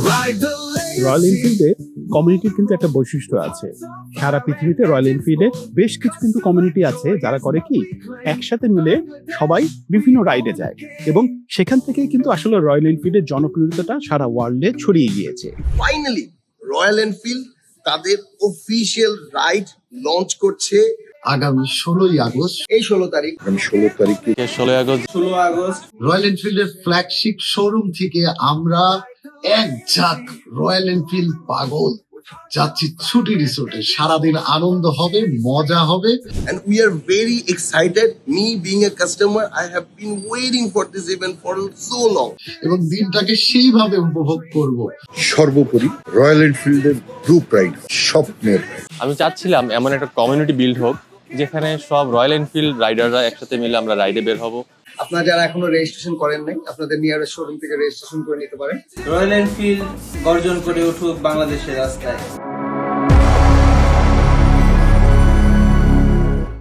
Royal এনফিল্ডের কমিউনিটির কিন্তু একটা বৈশিষ্ট্য আছে। সারা পৃথিবীতে রয়্যাল এনফিল্ডে বেশ কিছু কিন্তু কমিউনিটি আছে যারা করে কি একসাথে মিলে সবাই বিভিন্ন রাইডে যায়, এবং সেখান থেকেই কিন্তু আসলে রয়্যাল এনফিল্ডের জনপ্রিয়তাটা সারা ওয়ার্ল্ডে ছড়িয়ে গিয়েছে। ফাইনালি রয়্যাল এনফিল্ড তাদের অফিসিয়াল রাইড লঞ্চ করছে আগামী 16ই আগস্ট। এই 16 তারিখ। আগামী 16 তারিখে 16 আগস্ট রয়্যাল এনফিল্ডের ফ্ল্যাগশিপ শোরুম থেকে আমরা এক ঝাঁক রয়্যাল এনফিল্ড পাগল যাচ্ছি ছুটি রিসোর্টে। সারাদিন আনন্দ হবে, মজা হবে। and we are very excited. Me being a customer, I have been waiting for this event for so long. এবং দিনটাকে সেইভাবে উপভোগ করব। সর্বোপরি রয়্যাল এনফিল্ডের গ্রুপ রাইড স্বপ্নের। আমি চাচ্ছিলাম এমন একটা কমিউনিটি বিল্ড হোক যেখানে সব রয়্যাল এনফিল্ড রাইডাররা একসাথে মিলে আমরা রাইডে বের হব। আপনারা যারা এখনো রেজিস্ট্রেশন করেন নাই, আপনাদের নিয়ারেস্ট শোরুম থেকে রেজিস্ট্রেশন করে নিতে পারেন। রয়্যাল এনফিল্ড গর্জন করে উঠুক বাংলাদেশের রাস্তায়।